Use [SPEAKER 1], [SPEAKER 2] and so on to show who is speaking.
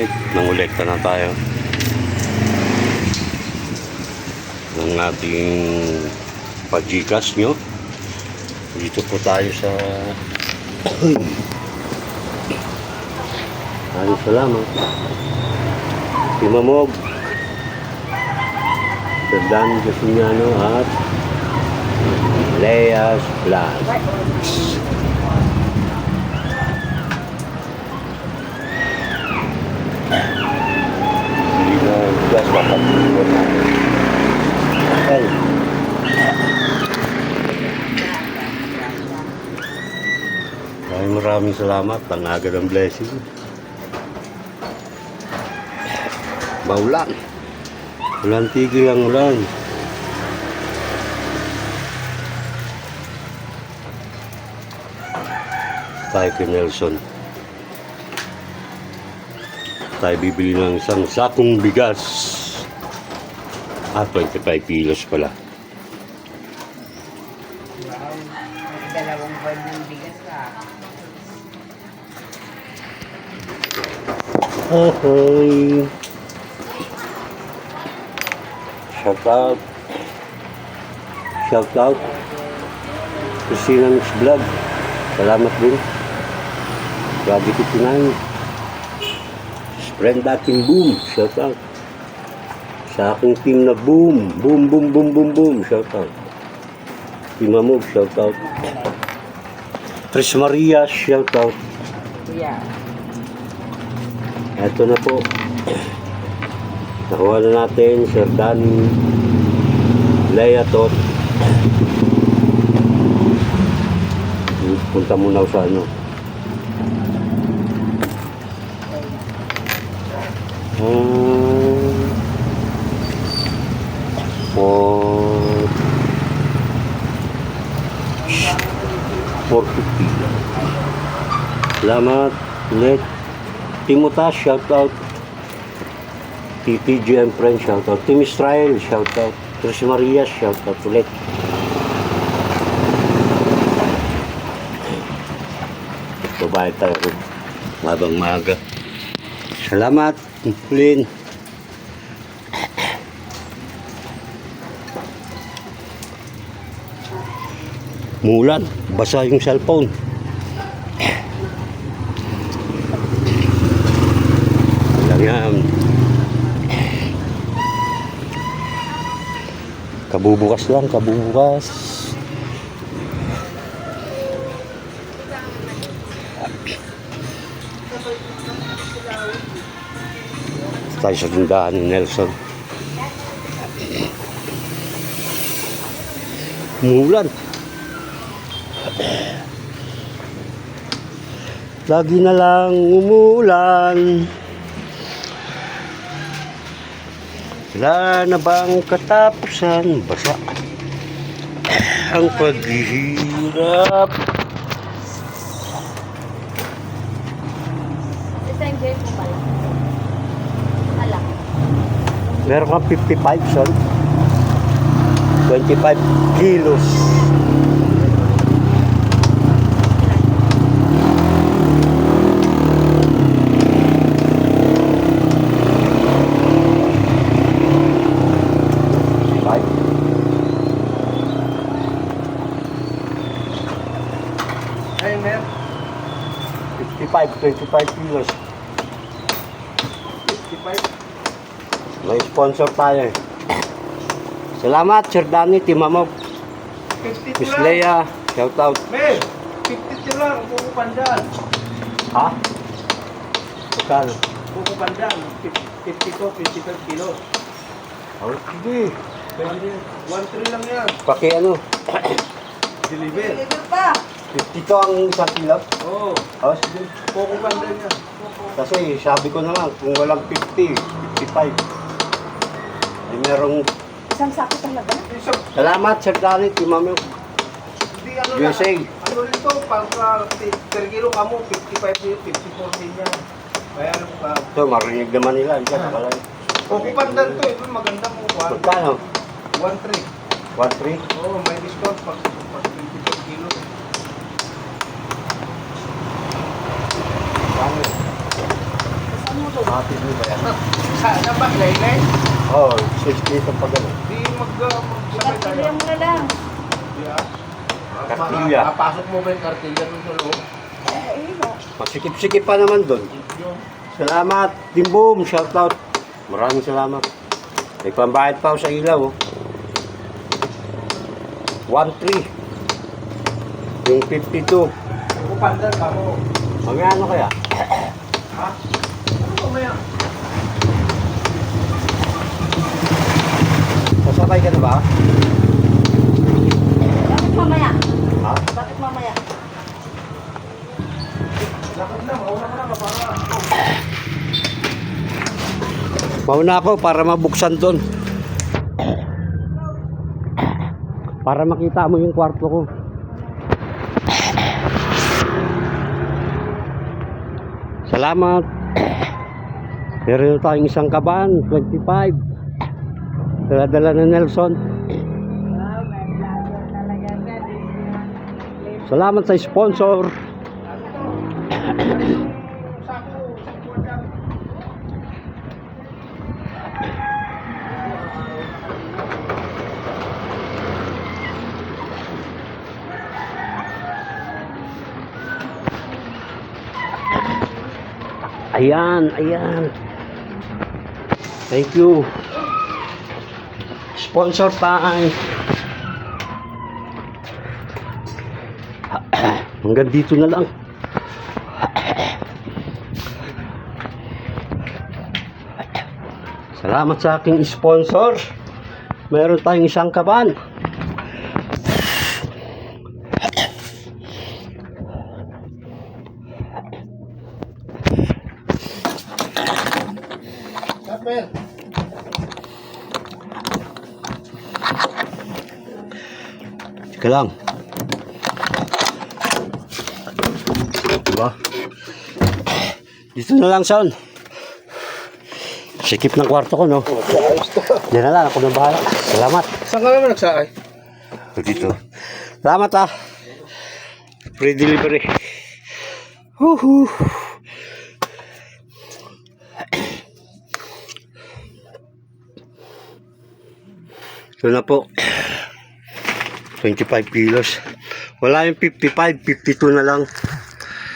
[SPEAKER 1] Alright, nangolekta na tayo ng ating pa-Gcash nyo. Dito po tayo sa maraming salamat Timamog, Dan Gasunyano at Leas Vlog. Gas dapat okay. Maraming salamat. Tanaga ng blessing. Maulan. Ulan tigil ang ulan. Tayo kay Nelson. Tayo bibili ng isang sakong bigas. 25 kilos pala.
[SPEAKER 2] Wow, dalawang buwan ng bigas
[SPEAKER 1] Okay. Shout out. Shout out. Christina Mix Vlog. Salamat din. Grabe ko tinahin. Brenda Team Boom, shout out. Sa aking team na Boom, Boom, Boom, Boom, Boom, Boom, shout out. Timamog, shout out. Tris Maria, shout out.
[SPEAKER 2] Yeah.
[SPEAKER 1] Eto na po. Nakuha na natin, Sir Danny, Leia Tot. Punta muna ako sa ano. For 450. Salamat ulit. Timutas, shout out. TPGM friend, shout out. Team Israel, shout out. Tris Maria, shout out ulit. Babayad tayo mabang maga. Salamat, Lynn. Mulan, basa yung cellphone. Lang yan. Kabubukas lang, kabubukas. Tayo sa tindahan ni Nelson. Mulan. Lagi na lang umuulan. Wala na bang katapusan? Basa ang paghihirap. Meron kang 55 son. 25 kilos.
[SPEAKER 2] Ay, ma'am.
[SPEAKER 1] 25 kilos.
[SPEAKER 2] 55.
[SPEAKER 1] May sponsor tayo. Salamat, Sir Danny, Timamog.
[SPEAKER 2] 52
[SPEAKER 1] Miss
[SPEAKER 2] lang.
[SPEAKER 1] Leia, shout out.
[SPEAKER 2] Ma'am, 52 lang. Buko pandan.
[SPEAKER 1] Ha? Total.
[SPEAKER 2] Buko pandan. 55 kilos.
[SPEAKER 1] Oh, sige.
[SPEAKER 2] 1-3 lang yan.
[SPEAKER 1] Paki ano?
[SPEAKER 2] Deliver.
[SPEAKER 1] 52 ang isang kilo.
[SPEAKER 2] Oo.
[SPEAKER 1] Oh, sige.
[SPEAKER 2] Buko pandan yan.
[SPEAKER 1] Kasi sabi ko naman, kung walang 50, 55. Ay merong...
[SPEAKER 3] Isang sako talaga?
[SPEAKER 2] Isang,
[SPEAKER 1] Salamat, Sir Danny, Timamog.
[SPEAKER 2] hindi ano
[SPEAKER 1] USA.
[SPEAKER 2] lang. Ano rin to, pagka per kilo ka mo, 55 din, 54 din yan. Kaya ano ka.
[SPEAKER 1] Ito, marinig naman nila. Diyan, nakalay.
[SPEAKER 2] Buko pandan to, ito maganda mo.
[SPEAKER 1] Magkano?
[SPEAKER 2] 1-3.
[SPEAKER 1] 1-3?
[SPEAKER 2] Oo, may discount pag 24 kilo.
[SPEAKER 1] Ano?
[SPEAKER 3] Saan mo
[SPEAKER 1] Hatid mo ba yan?
[SPEAKER 2] Sana ba, laylay?
[SPEAKER 1] Oo, 60 ito pa gano'n.
[SPEAKER 2] Di magsabay tayo.
[SPEAKER 3] Kartilya mo na lang.
[SPEAKER 2] Yeah.
[SPEAKER 1] Kartilya.
[SPEAKER 2] Papasok mo ba yung kartilya dun sa loob?
[SPEAKER 3] Iba.
[SPEAKER 1] Magsikip-sikip pa naman doon. Salamat, Team Boom. Shout out. Maraming salamat. May pambayad pa ako sa ilaw. Oh. 1-3. Yung 52.
[SPEAKER 2] Kupandal ka mo.
[SPEAKER 1] Magkano kaya?
[SPEAKER 2] Ha? Ano ba maya?
[SPEAKER 1] Sasabay ka na ba?
[SPEAKER 3] Bakit mamaya?
[SPEAKER 1] Ha?
[SPEAKER 3] Bakit mamaya?
[SPEAKER 2] Lakad na, mauna ka na para.
[SPEAKER 1] Mauna ako para mabuksan doon. Para makita mo yung kwarto ko. Salamat. Meron na tayong isang kaban, 25. Dala-dala na Nelson. Salamat sa sponsor. Ayan, ayan. Thank you. Sponsor time. Hanggang dito na lang. Salamat sa aking sponsor. Meron tayong isang kaban.
[SPEAKER 2] Kapel.
[SPEAKER 1] Teka lang. Diba? Dito na lang, son. Sikip ng kwarto ko, no? Diyan na lang, ako na bahala. Salamat.
[SPEAKER 2] Saan ka naman nagsakay?
[SPEAKER 1] Dito. Salamat, ah. Free delivery. Woohoo. Ito na po. 25 kilos. Wala yung 55, 52 na lang.